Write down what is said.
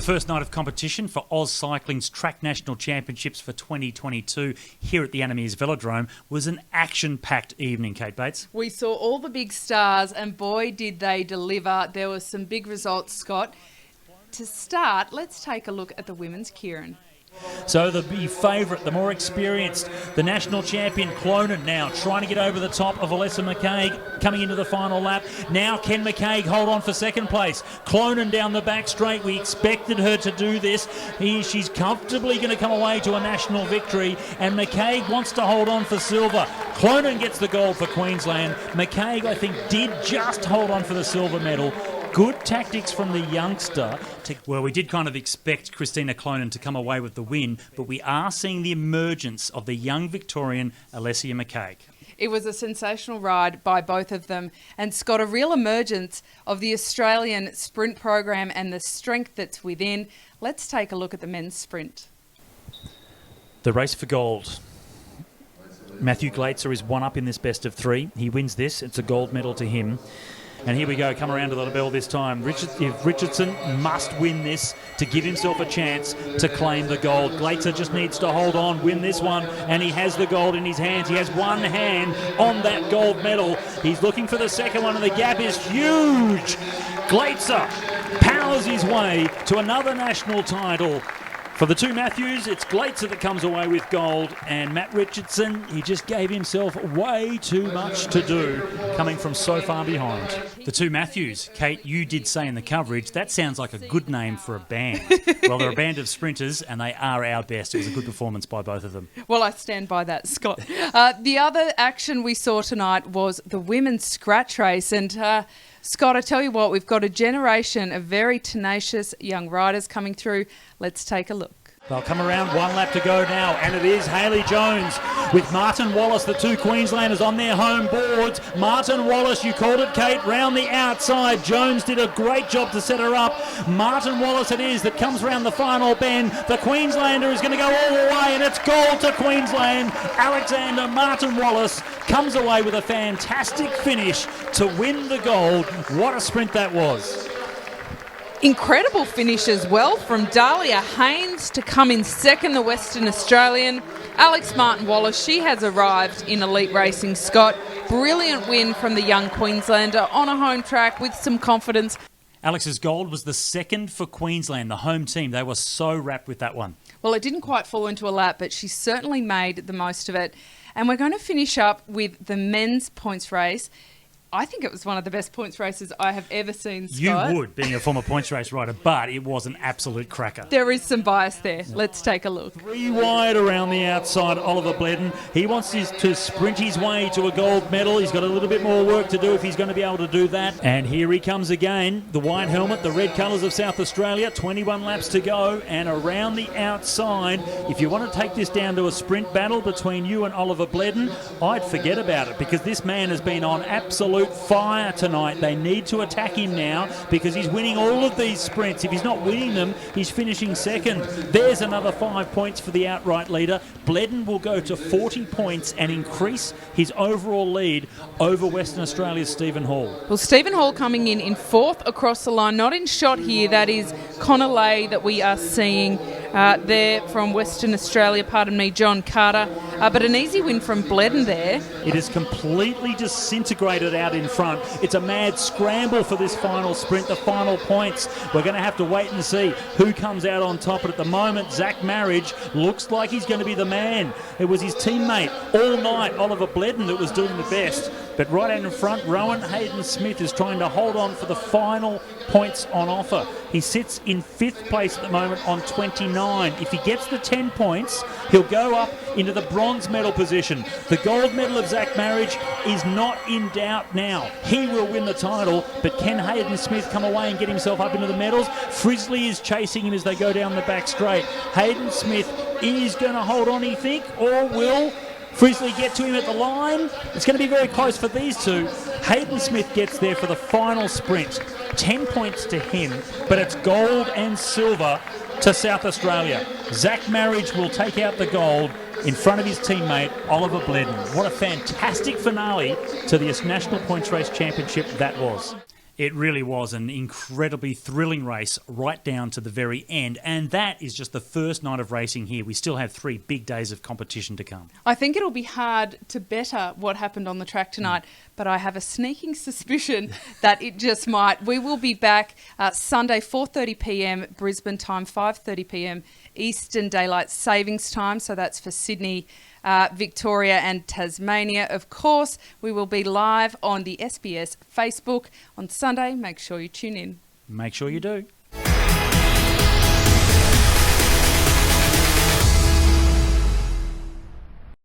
first night of competition for AusCycling's Track National Championships for 2022 here at the Meares Velodrome was an action-packed evening, Kate Bates. We saw all the big stars and boy did they deliver. There were some big results, Scott. To start, let's take a look at the women's, Kieran. So the favourite, the more experienced, the national champion Clonan now trying to get over the top of Alessa McCaig coming into the final lap. Now can McCaig hold on for second place? Clonan down the back straight. We expected her to do this. She's comfortably going to come away to a national victory, and McCaig wants to hold on for silver. Clonan gets the gold for Queensland. McCaig, I think, did just hold on for the silver medal. Good tactics from the youngster. Well, we did kind of expect Christina Clonan to come away with the win, but we are seeing the emergence of the young Victorian Alessa McCaig. It was a sensational ride by both of them, and Scott, a real emergence of the Australian sprint program and the strength that's within. Let's take a look at the men's sprint. The race for gold. Matthew Glaetzer is one up in this best of three. He wins this. It's a gold medal to him. And here we go, come around to the bell this time. Richardson must win this to give himself a chance to claim the gold. Glaetzer just needs to hold on, win this one, and he has the gold in his hands. He has one hand on that gold medal. He's looking for the second one, and the gap is huge. Glaetzer powers his way to another national title. For the two Matthews, it's Glaetzer that comes away with gold, and Matt Richardson, he just gave himself way too much to do, coming from so far behind. The two Matthews, Kate, you did say in the coverage, that sounds like a good name for a band. Well, they're a band of sprinters, and they are our best. It was a good performance by both of them. Well, I stand by that, Scott. The other action we saw tonight was the women's scratch race, and Scott, I tell you what, we've got a generation of very tenacious young riders coming through. Let's take a look. They'll come around, one lap to go now, and it is Hayley Jones with Martin Wallace, the two Queenslanders on their home boards. Martin Wallace, you called it, Kate, round the outside. Jones did a great job to set her up. Martin Wallace it is that comes round the final bend. The Queenslander is going to go all the way, and it's gold to Queensland. Alexander Martin Wallace comes away with a fantastic finish to win the gold. What a sprint that was. Incredible finish as well from Dahlia Haynes to come in second, the Western Australian. Alex Martin Wallace, she has arrived in elite racing, Scott. Brilliant win from the young Queenslander on a home track with some confidence. Alex's gold was the second for Queensland, the home team. They were so wrapped with that one. Well, it didn't quite fall into a lap, but she certainly made the most of it. And we're going to finish up with the men's points race. I think it was one of the best points races I have ever seen, Scott. You would, being a former points race rider, but it was an absolute cracker. There is some bias there. Let's take a look. 3 wide around the outside, Oliver Bledden. He wants to sprint his way to a gold medal. He's got a little bit more work to do if he's going to be able to do that. And here he comes again. The white helmet, the red colours of South Australia. 21 laps to go. And around the outside, if you want to take this down to a sprint battle between you and Oliver Bledden, I'd forget about it, because this man has been on absolute fire tonight. They need to attack him now because he's winning all of these sprints. If he's not winning them, he's finishing second. There's another 5 points for the outright leader. Bledden will go to 40 points and increase his overall lead over Western Australia's Stephen Hall. Well, Stephen Hall coming in fourth across the line, not in shot here. That is Connor Lay that we are seeing there from Western Australia, John Carter. But an easy win from Bledden there. It is completely disintegrated out in front. It's a mad scramble for this final sprint, the final points. We're going to have to wait and see who comes out on top. But at the moment, Zach Marriage looks like he's going to be the man. It was his teammate all night, Oliver Bledden, that was doing the best. But right out in front, Rowan Hayden-Smith is trying to hold on for the final points on offer. He sits in 5th place at the moment on 29. If he gets the 10 points, he'll go up into the bronze medal position. The gold medal of Zach Marriage is not in doubt now. He will win the title, but can Hayden-Smith come away and get himself up into the medals? Frisley is chasing him as they go down the back straight. Hayden-Smith is going to hold on, you think, or will Frisley get to him at the line? It's going to be very close for these two. Hayden-Smith gets there for the final sprint. 10 points to him, but it's gold and silver to South Australia. Zach Marriage will take out the gold in front of his teammate Oliver Bledden. What a fantastic finale to the National Points Race Championship that was. It really was an incredibly thrilling race right down to the very end. And that is just the first night of racing here. We still have 3 big days of competition to come. I think it'll be hard to better what happened on the track tonight, but I have a sneaking suspicion that it just might. We will be back Sunday, 4:30 p.m. Brisbane time, 5:30 p.m. Eastern Daylight Savings Time. So that's for Sydney, Victoria and Tasmania. Of course, we will be live on the SBS Facebook on Sunday. Make sure you tune in. Make sure you do.